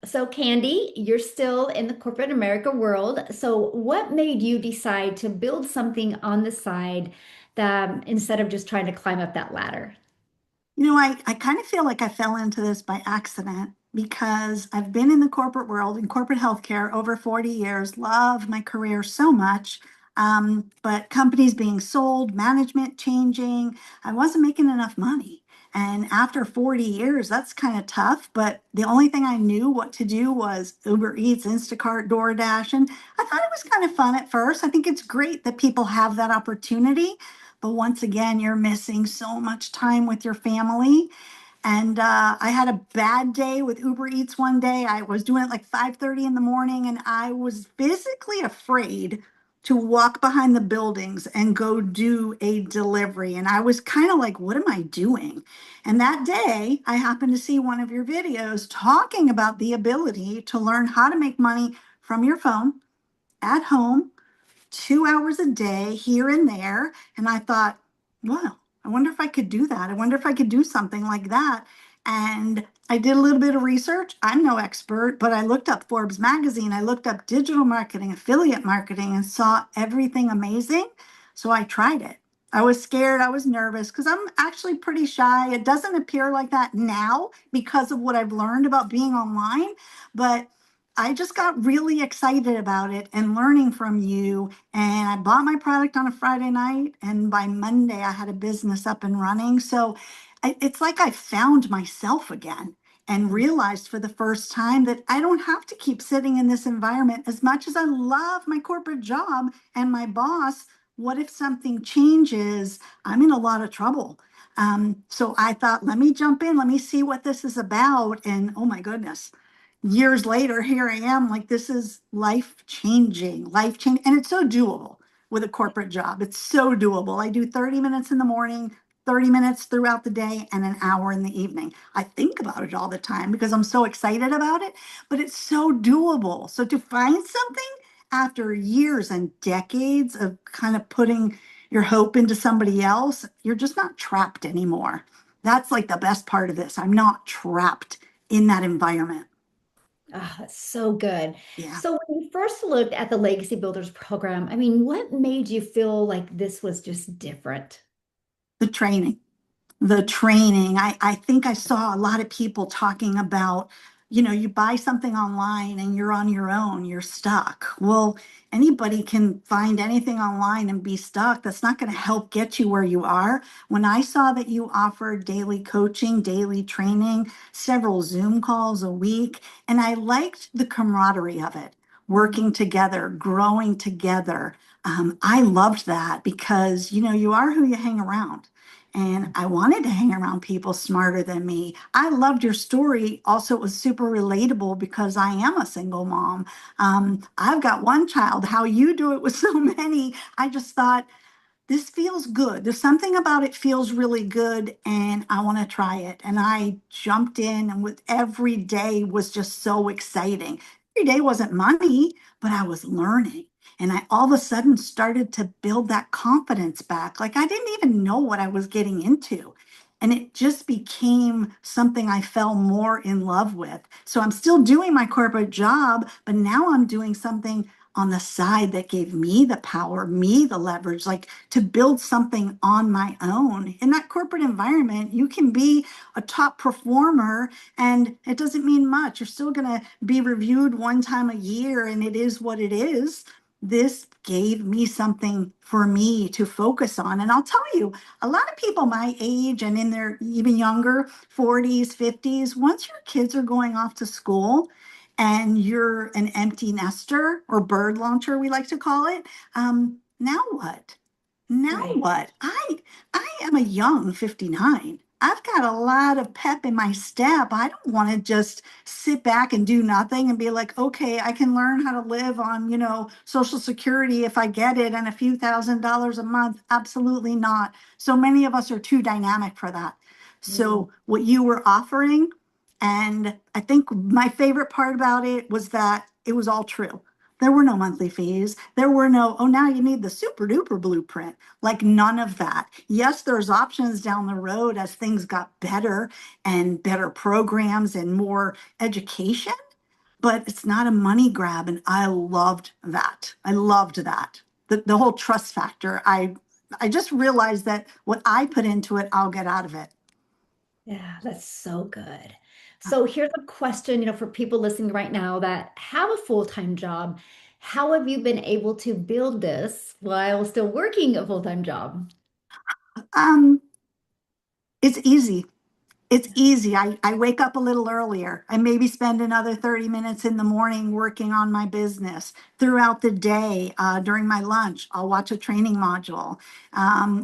So, Candy, you're still in the corporate America world. So, what made you decide to build something on the side that instead of just trying to climb up that ladder? I kind of feel like I fell into this by accident because I've been in the corporate world, in corporate healthcare, over 40 years, love my career so much. But companies being sold, management changing, I wasn't making enough money. And after 40 years, that's kind of tough. But the only thing I knew what to do was Uber Eats, Instacart, DoorDash. And I thought it was kind of fun at first. I think it's great that people have that opportunity. But once again, you're missing so much time with your family. And I had a bad day with Uber Eats one day. I was doing it like 5:30 in the morning, and I was physically afraid to walk behind the buildings and go do a delivery. And I was kind of like, what am I doing? And that day, I happened to see one of your videos talking about the ability to learn how to make money from your phone at home 2 hours a day here and there. And I thought, wow, I wonder if I could do that. I wonder if I could do something like that. And I did a little bit of research. I'm no expert, but I looked up Forbes magazine. I looked up digital marketing, affiliate marketing, and saw everything amazing. So I tried it. I was scared. I was nervous because I'm actually pretty shy. It doesn't appear like that now because of what I've learned about being online, but I just got really excited about it and learning from you. And I bought my product on a Friday night, and by Monday, I had a business up and running. So it's like I found myself again and realized for the first time that I don't have to keep sitting in this environment. As much as I love my corporate job and my boss, what if something changes? I'm in a lot of trouble. So I thought, let me jump in, let me see what this is about. And oh my goodness, years later, here I am, like this is life changing, and it's so doable with a corporate job. It's so doable. I do 30 minutes in the morning, 30 minutes throughout the day, and an hour in the evening. I think about it all the time because I'm so excited about it, but it's so doable. So to find something after years and decades of kind of putting your hope into somebody else, you're just not trapped anymore. That's like the best part of this. I'm not trapped in that environment. Ah, that's so good. Yeah. So, when you first looked at the Legacy Builders program, I mean, what made you feel like this was just different? The training. The training. I think I saw a lot of people talking about, you buy something online and you're on your own, you're stuck. Well, anybody can find anything online and be stuck. That's not going to help get you where you are. When I saw that you offered daily coaching, daily training, several Zoom calls a week, and I liked the camaraderie of it, working together, growing together. I loved that because, you are who you hang around. And I wanted to hang around people smarter than me. I loved your story. Also, it was super relatable because I am a single mom. I've got one child. How you do it with so many, I just thought, this feels good. There's something about it feels really good, and I want to try it. And I jumped in, and with every day was just so exciting. Every day wasn't money, but I was learning. And I all of a sudden started to build that confidence back. Like I didn't even know what I was getting into. And it just became something I fell more in love with. So I'm still doing my corporate job, but now I'm doing something on the side that gave me the power, me the leverage, like to build something on my own. In that corporate environment, you can be a top performer and it doesn't mean much. You're still going to be reviewed one time a year and it is what it is. This gave me something for me to focus on. And I'll tell you, a lot of people my age and in their even younger 40s, 50s, once your kids are going off to school, and you're an empty nester or bird launcher, we like to call it. Now what? Now Right. what? I am a young 59. I've got a lot of pep in my step. I don't want to just sit back and do nothing and be like, okay, I can learn how to live on, Social Security if I get it and a few $1,000s a month. Absolutely not. So many of us are too dynamic for that. Mm. So what you were offering, and I think my favorite part about it was that it was all true. There were no monthly fees. There were no, oh, now you need the super duper blueprint. Like none of that. Yes, there's options down the road as things got better and better programs and more education. but it's not a money grab. And I loved that. I loved that. The whole trust factor. I just realized that what I put into it, I'll get out of it. Yeah, that's so good. So here's a question, for people listening right now that have a full-time job. How have you been able to build this while still working a full-time job? Um, it's easy. It's easy. I wake up a little earlier. I maybe spend another 30 minutes in the morning working on my business. Throughout the day, during my lunch, I'll watch a training module.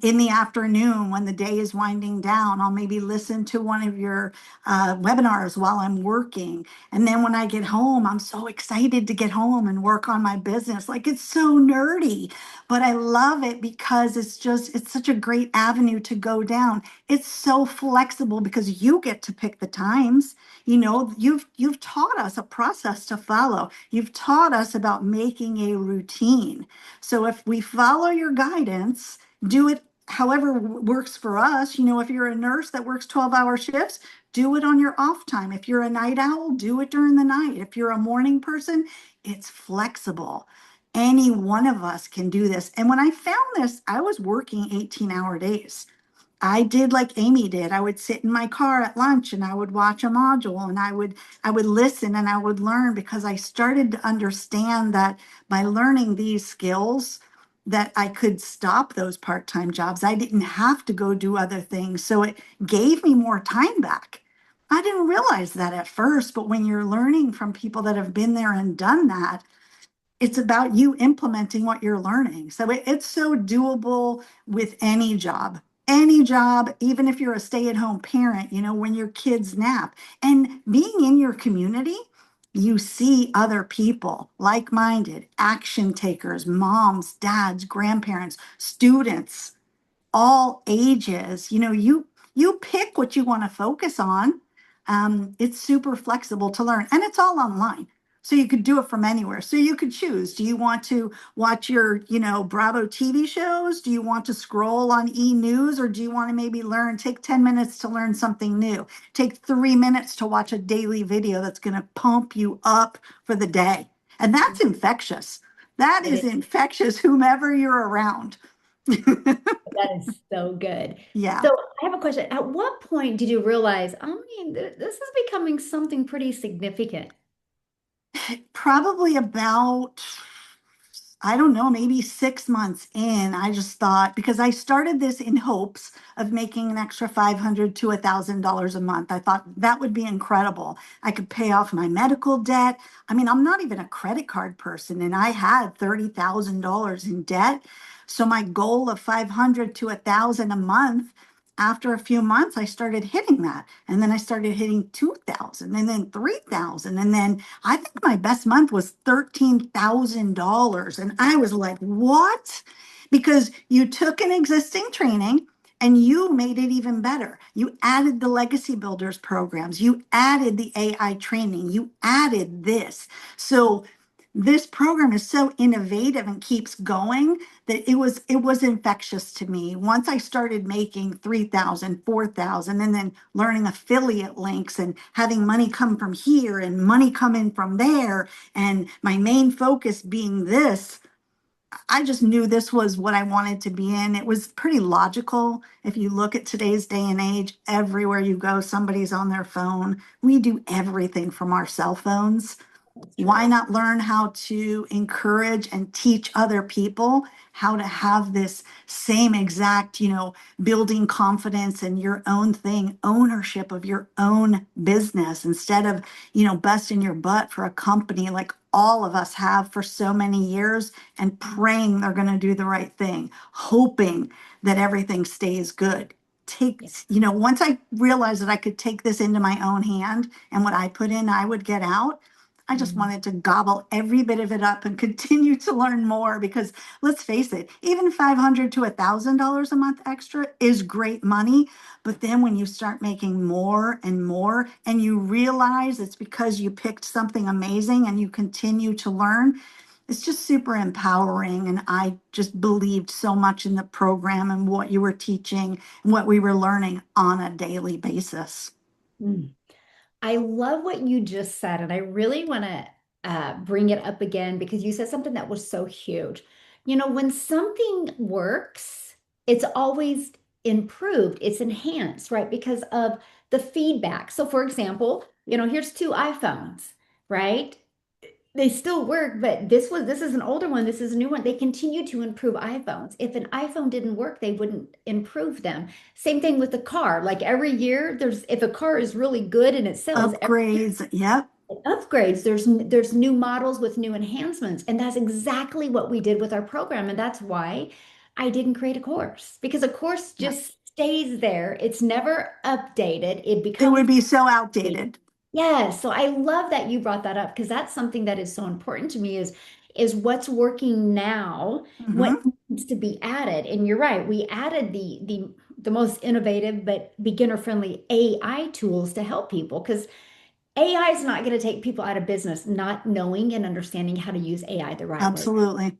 In the afternoon, when the day is winding down, I'll maybe listen to one of your webinars while I'm working. And then when I get home, I'm so excited to get home and work on my business. Like it's so nerdy, but I love it because it's such a great avenue to go down. It's so flexible because you get to pick the times. You've taught us a process to follow. You've taught us about making a routine. So if we follow your guidance, do it however works for us. If you're a nurse that works 12-hour shifts, do it on your off time. If you're a night owl, do it during the night. If you're a morning person, it's flexible. Any one of us can do this. And when I found this, I was working 18-hour days. I did like Amy did. I would sit in my car at lunch and I would watch a module and I would listen and I would learn because I started to understand that by learning these skills that I could stop those part-time jobs. I didn't have to go do other things. So it gave me more time back. I didn't realize that at first, but when you're learning from people that have been there and done that, it's about you implementing what you're learning. So it's so doable with any job, even if you're a stay-at-home parent, when your kids nap. And being in your community, you see other people, like-minded, action takers, moms, dads, grandparents, students, all ages. You pick what you want to focus on. It's super flexible to learn, and it's all online. So you could do it from anywhere. So you could choose. Do you want to watch your, Bravo TV shows? Do you want to scroll on e-news, or do you want to maybe take 10 minutes to learn something new? Take 3 minutes to watch a daily video that's going to pump you up for the day. And that's infectious. That It is is, infectious, whomever you're around. that is so good. Yeah. So I have a question. At what point did you realize, I mean, this is becoming something pretty significant? Probably about, I don't know, maybe 6 months in, I just thought, because I started this in hopes of making an extra 500 to $1,000 a month. I thought that would be incredible. I could pay off my medical debt. I mean, I'm not even a credit card person, and I had $30,000 in debt. So my goal of 500 to 1,000 a month, after a few months, I started hitting that. And then I started hitting 2,000 and then 3,000. And then I think my best month was $13,000. And I was like, what? Because you took an existing training and you made it even better. You added the legacy builders programs, you added the AI training, you added this. So this program is so innovative and keeps going that it was infectious to me. Once I started making 3,000, 4,000, and then learning affiliate links and having money come from here and money come in from there, and my main focus being this, I just knew this was what I wanted to be in. It was pretty logical. If you look at today's day and age, everywhere you go, somebody's on their phone. We do everything from our cell phones. That's Why true. not learn how to encourage and teach other people how to have this same exact, building confidence in your own thing, ownership of your own business instead of, busting your butt for a company like all of us have for so many years and praying they're going to do the right thing, hoping that everything stays good. Yeah. Once I realized that I could take this into my own hand and what I put in, I would get out. I just Mm. wanted to gobble every bit of it up and continue to learn more because let's face it, even 500 to $1,000 a month extra is great money. But then when you start making more and more and you realize it's because you picked something amazing and you continue to learn, it's just super empowering. And I just believed so much in the program and what you were teaching and what we were learning on a daily basis. Mm. I love what you just said, and I really want to bring it up again because you said something that was so huge. When something works, it's always improved, it's enhanced, right? Because of the feedback. So, for example, here's two iPhones, right? They still work, but this is an older one, this is a new one. They continue to improve iPhones. If an iPhone didn't work, they wouldn't improve them. Same thing with the car. Like every year, if a car is really good and it sells, every year Upgrades. Yep. it upgrades. There's new models with new enhancements, and that's exactly what we did with our program. And that's why I didn't create a course because a course Yep. just stays there. It's never updated. It It would becomes be so outdated. yeah, so I love that you brought that up because that's something that is so important to me is what's working now, what Hmm. needs to be added. And you're right, we added the most innovative but beginner-friendly AI tools to help people because AI is not going to take people out of business not knowing and understanding how to use AI the right way. Absolutely.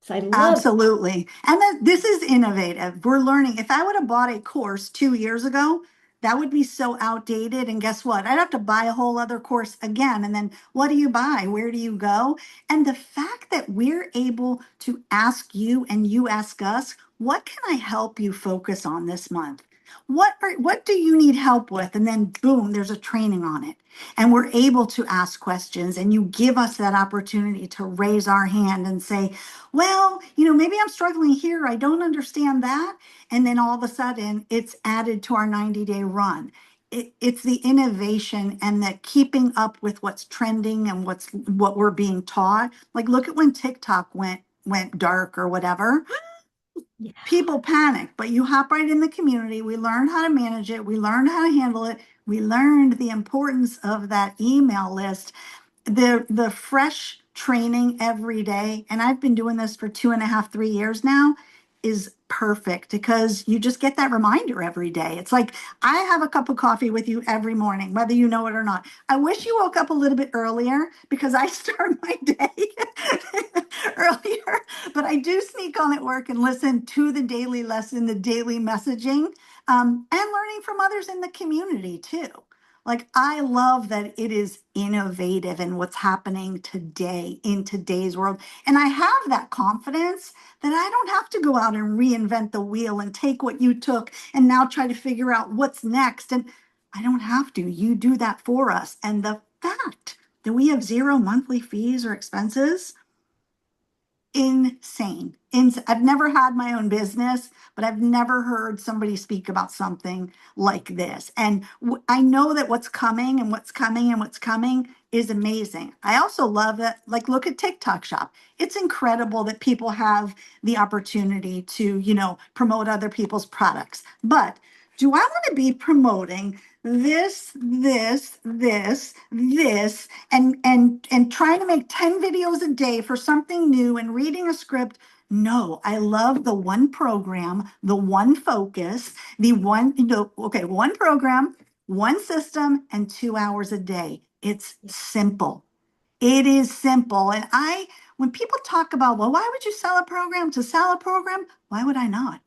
So I love Absolutely. And this is innovative. We're learning. If I would have bought a course 2 years ago, that would be so outdated. And guess what? I'd have to buy a whole other course again. And then what do you buy? Where do you go? And the fact that we're able to ask you and you ask us, what can I help you focus on this month? What do you need help with? And then boom, there's a training on it. And we're able to ask questions and you give us that opportunity to raise our hand and say, well, maybe I'm struggling here. I don't understand that. And then all of a sudden, it's added to our 90-day run. It's the innovation and the keeping up with what's trending and what we're being taught. Like, look at when TikTok went dark or whatever. yeah. People panic, but you hop right in the community. We learned how to manage it. We learned how to handle it. We learned the importance of that email list, the fresh training every day, and I've been doing this for 2.5, 3 years now, is perfect because you just get that reminder every day. It's like I have a cup of coffee with you every morning, whether you know it or not. I wish you woke up a little bit earlier because I start my day earlier, but I do sneak on at work and listen to the daily lesson, the daily messaging, and learning from others in the community too. Like, I love that it is innovative in what's happening today in today's world. And I have that confidence that I don't have to go out and reinvent the wheel and take what you took and now try to figure out what's next. And I don't have to. You do that for us. And the fact that we have zero monthly fees or expenses, insane. I've never had my own business, but I've never heard somebody speak about something like this. And I know that what's coming and what's coming and what's coming is amazing. I also love that, like, look at TikTok Shop. It's incredible that people have the opportunity to, promote other people's products. But do I want to be promoting this, and trying to make 10 videos a day for something new and reading a script? No, I love the one program, the one focus, one program, one system, and 2 hours a day. It's simple. It is simple. And when people talk about, well, why would you sell a program to sell a program? Why would I not?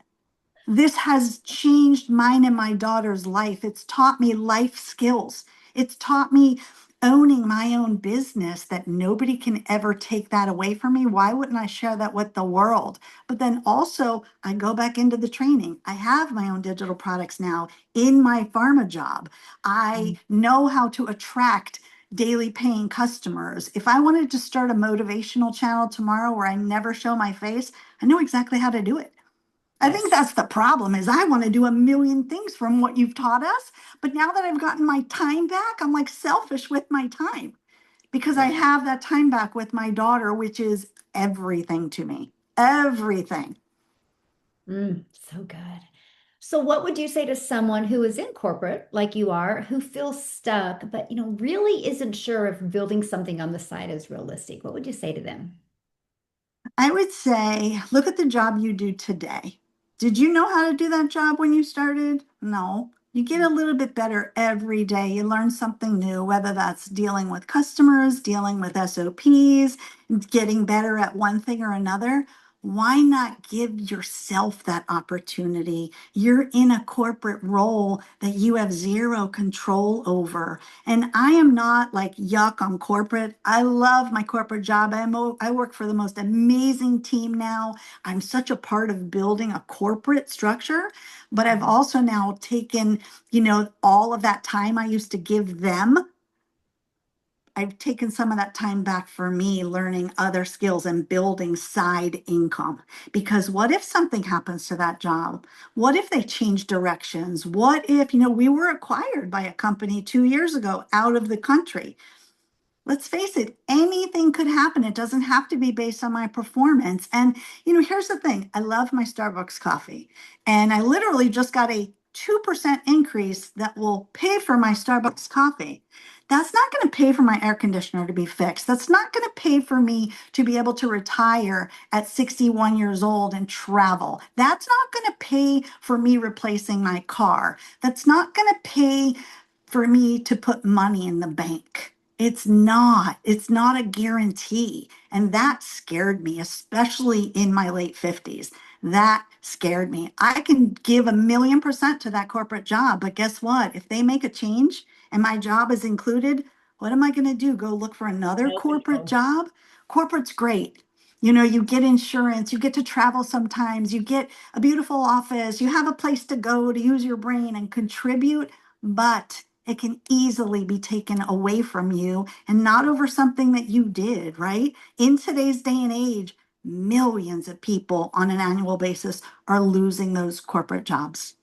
This has changed mine and my daughter's life. It's taught me life skills. It's taught me owning my own business, that nobody can ever take that away from me. Why wouldn't I share that with the world? But then also, I go back into the training. I have my own digital products now in my pharma job. I know how to attract daily paying customers. If I wanted to start a motivational channel tomorrow where I never show my face, I know exactly how to do it. I think Yes. that's the problem, is I want to do a million things from what you've taught us. But now that I've gotten my time back, I'm like selfish with my time because I Yeah. have that time back with my daughter, which is everything to me. Everything. So good. So what would you say to someone who is in corporate like you are, who feels stuck, but really isn't sure if building something on the side is realistic? What would you say to them? I would say, look at the job you do today. Did you know how to do that job when you started? No. You get a little bit better every day. You learn something new, whether that's dealing with customers, dealing with SOPs, getting better at one thing or another. why not give yourself that opportunity? You're in a corporate role that you have zero control over. And I am not like yuck on corporate. I love my corporate job. I work for the most amazing team now. I'm such a part of building a corporate structure, but I've also now taken, all of that time I used to give them. I've taken some of that time back for me learning other skills and building side income. Because what if something happens to that job? What if they change directions? What if, we were acquired by a company 2 years ago out of the country? Let's face it, anything could happen. It doesn't have to be based on my performance. And, here's the thing, I love my Starbucks coffee. And I literally just got a 2% increase that will pay for my Starbucks coffee. That's not going to pay for my air conditioner to be fixed. That's not going to pay for me to be able to retire at 61 years old and travel. That's not going to pay for me replacing my car. That's not going to pay for me to put money in the bank. It's not a guarantee. And that scared me, especially in my late 50s. That scared me. I can give 1,000,000% to that corporate job, but guess what? If they make a change and my job is included, what am I going to do? Go look for another No corporate control. job? Corporate's great. You get insurance, you get to travel sometimes, you get a beautiful office, you have a place to go to use your brain and contribute, but it can easily be taken away from you and not over something that you did, right? In today's day and age, millions of people on an annual basis are losing those corporate jobs.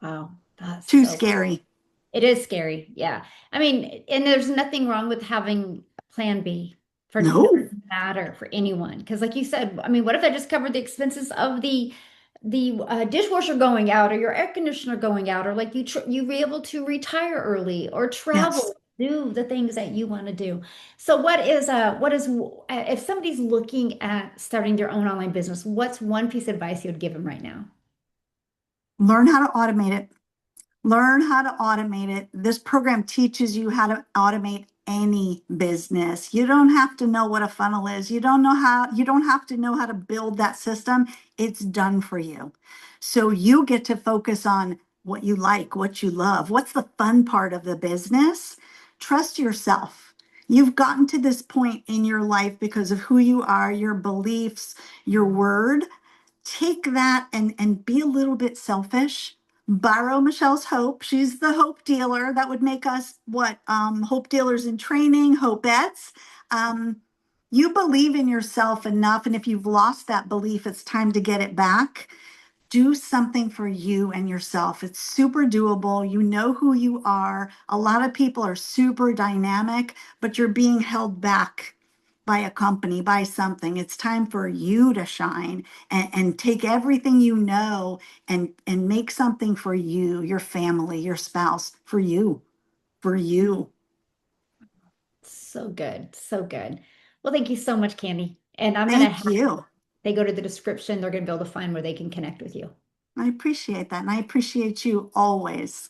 Wow, that's Too so, scary. it is scary. Yeah. I mean, and there's nothing wrong with having a plan B for no No. matter for anyone. Because like you said, I mean, what if I just covered the expenses of the dishwasher going out or your air conditioner going out, or like you be able to retire early or Yes. travel, do the things that you want to do. So what is if somebody's looking at starting their own online business, what's one piece of advice you would give them right now? Learn how to automate it. Learn how to automate it. This program teaches you how to automate any business. You don't have to know what a funnel is. You don't have to know how to build that system. It's done for you. So you get to focus on what you like, what you love. What's the fun part of the business? Trust yourself. You've gotten to this point in your life because of who you are, your beliefs, your word. Take that and be a little bit selfish. Borrow Michelle's hope. She's the hope dealer. That would make us what? Hope dealers in training, hopeettes. Um, you believe in yourself enough, and if you've lost that belief, it's time to get it back. Do something for you and yourself. It's super doable. You know who you are. A lot of people are super dynamic, but you're being held back by a company, by something. It's time for you to shine and take everything you know and make something for you, your family, your spouse, for you, for you. So good. So good. Well, thank you so much, Candy. And I'm gonna Thank have you. they go to the description, they're gonna be able to find where they can connect with you. I appreciate that. And I appreciate you always.